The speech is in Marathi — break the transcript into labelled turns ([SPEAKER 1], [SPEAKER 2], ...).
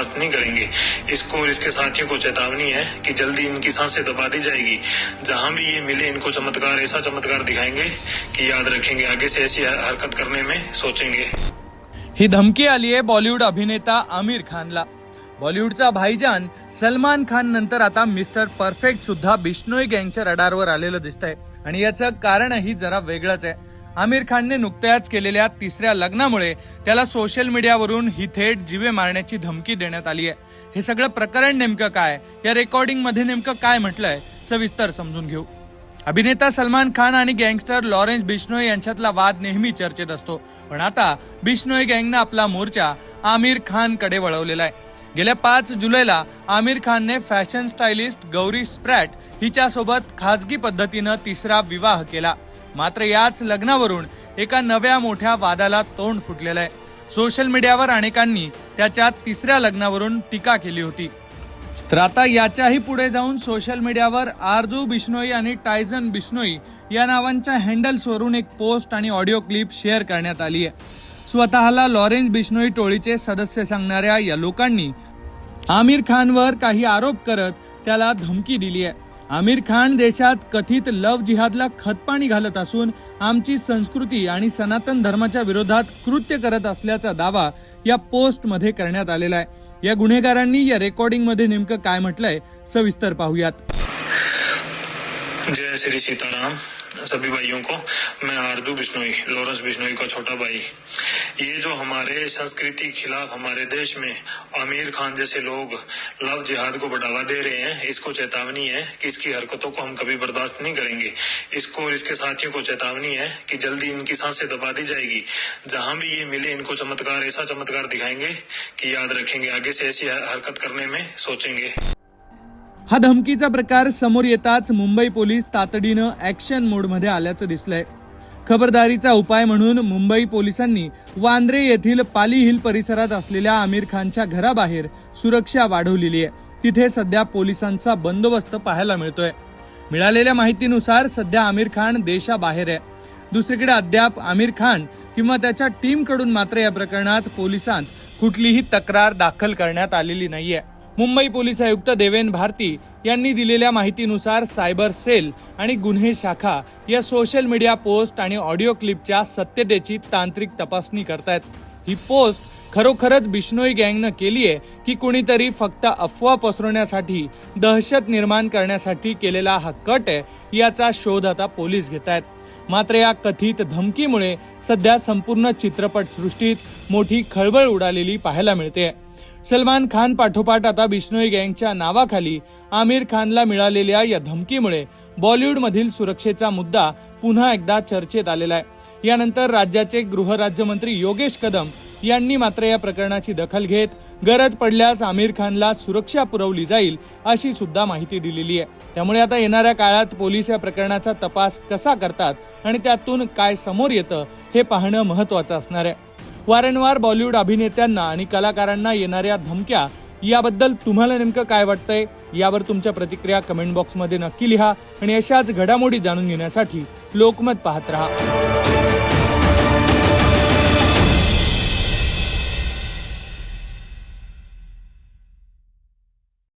[SPEAKER 1] बर्दाश्त नहीं करेंगे। इसको और इसके साथियों को चेतावनी है कि जल्दी इनकी सांसें दबा दी जाएगी। जहां भी ये मिले इनको चमत्कार, ऐसा चमत्कार दिखाएंगे कि याद रखेंगे, आगे से ऐसी हरकत करने में सोचेंगे।
[SPEAKER 2] ही धमकी आली आहे बॉलिवूड अभिनेता आमिर खानला। बॉलिवूडचा भाईजान सलमान खान नंतर आता मिस्टर परफेक्ट सुद्धा बिश्नोई गँगच्या रडारवर आलेलं दिसतंय आणि याचं कारणही जरा वेगळंच आहे। आमिर खानने नुकत्याच केलेल्या तिसऱ्या लग्नामुळे त्याला सोशल मीडियावरून ही थेट जीवे मारण्याची धमकी देण्यात आली आहे। हे सगळं प्रकरण नेमकं काय, या रेकॉर्डिंग मध्ये नेमकं काय म्हटलंय, सविस्तर समजून घेऊ। अभिनेता सलमान खान आणि गँगस्टर लॉरेन्स बिश्नोई यांच्यातला वाद नेहमी चर्चेत असतो, पण आता बिश्नोई गँगनं आपला मोर्चा आमिर खान कडे वळवलेला आहे। गेल्या 5 जुलैला आमिर खानने फॅशन स्टायलिस्ट गौरी स्प्रॅट हिच्यासोबत खासगी पद्धतीनं तिसरा विवाह केला। मात्र याच लग्नावरून एका नव्या मोठ्या वादाला तोंड फुटलेलं आहे। सोशल मीडियावर अनेकांनी त्याच्या तिसऱ्या लग्नावरून टीका केली होती। तर आता याच्याही पुढे जाऊन सोशल मीडियावर आरजू बिश्नोई आणि टायसन बिश्नोई या नावांच्या हँडल्सवरून एक पोस्ट आणि ऑडिओ क्लिप शेअर करण्यात आली आहे। स्वतःला लॉरेन्स बिश्नोई टोळीचे सदस्य सांगणाऱ्या या लोकांनी आमिर खानवर काही आरोप करत त्याला धमकी दिली आहे। आमिर खान देशात कथित लव्ह जिहादला खतपाणी घालत असून आमची संस्कृती आणि सनातन धर्माच्या विरोधात कृत्य करत असल्याचा दावा या पोस्ट मध्ये करण्यात आलेला आहे। या गुन्हेगारांनी या रेकॉर्डिंग मध्ये नेमकं काय म्हटलंय सविस्तर पाहूयात।
[SPEAKER 1] जय श्री सीताराम सभी भाइयों को। मैं आरजू बिश्नोई, लॉरेंस बिश्नोई का छोटा भाई। ये जो हमारे संस्कृति खिलाफ हमारे देश में आमिर खान जैसे लोग लव जिहाद को बढ़ावा दे रहे हैं, इसको चेतावनी है कि इसकी हरकतों को हम कभी बर्दाश्त नहीं करेंगे। इसको और इसके साथियों को चेतावनी है कि जल्दी इनकी सांसें दबा दी जाएगी। जहां भी ये मिले इनको चमत्कार, ऐसा चमत्कार दिखाएंगे कि याद रखेंगे, आगे से ऐसी हरकत करने में सोचेंगे।
[SPEAKER 2] हा धमकीचा प्रकार समोर येताच मुंबई पोलीस तातडीनं ऍक्शन मोड मध्ये आल्याचं दिसलंय। खबरदारीचा उपाय म्हणून मुंबई पोलिसांनी वांद्रे येथील पाली हिल परिसरात असलेल्या आमिर खानच्या घराबाहेर सुरक्षा वाढवलेली आहे। तिथे सध्या पोलिसांचा बंदोबस्त पाहायला मिळतोय। मिळालेल्या माहितीनुसार सध्या आमिर खान देशाबाहेर आहे। दुसरीकडे अद्याप आमिर खान किंवा त्याच्या टीम कडून मात्र या प्रकरणात पोलिसांत कुठलीही तक्रार दाखल करण्यात आलेली नाहीये। मुंबई पोलीस आयुक्त देवेन भारती यांनी दिलेल्या माहितीनुसार सायबर सेल आणि गुन्हे शाखा या सोशल मीडिया पोस्ट आणि ऑडिओ क्लिपच्या सत्यतेची तांत्रिक तपासणी करतायत। ही पोस्ट खरोखरच बिश्नोई गँगनं केली आहे की कोणीतरी फक्त अफवा पसरवण्यासाठी, दहशत निर्माण करण्यासाठी केलेला हा कट आहे, याचा शोध आता पोलीस घेतायत। मात्र या कथित धमकीमुळे सध्या संपूर्ण चित्रपट सृष्टीत मोठी खळबळ उडालेली पाहायला मिळते। सलमान खान पाठोपाठ आता बिश्नोई गँगच्या नावाखाली आमिर खानला मिळालेल्या या धमकीमुळे बॉलिवूडमधील सुरक्षेचा मुद्दा पुन्हा एकदा चर्चेत आलेला आहे। यानंतर राज्याचे गृहराज्यमंत्री योगेश कदम यांनी मात्र या प्रकरणाची दखल घेत गरज पडल्यास आमिर खानला सुरक्षा पुरवली जाईल अशी सुद्धा माहिती दिलेली आहे। त्यामुळे आता येणाऱ्या काळात पोलीस या प्रकरणाचा तपास कसा करतात आणि त्यातून काय समोर येतं हे पाहणं महत्त्वाचं असणार आहे। वारंवार बॉलिवूड अभिनेत्यांना आणि कलाकारांना येणाऱ्या धमक्या याबद्दल तुम्हाला नेमकं काय वाटतंय, यावर तुमच्या प्रतिक्रिया कमेंट बॉक्समध्ये नक्की लिहा आणि अशाच घडामोडी जाणून घेण्यासाठी लोकमत पाहत रहा।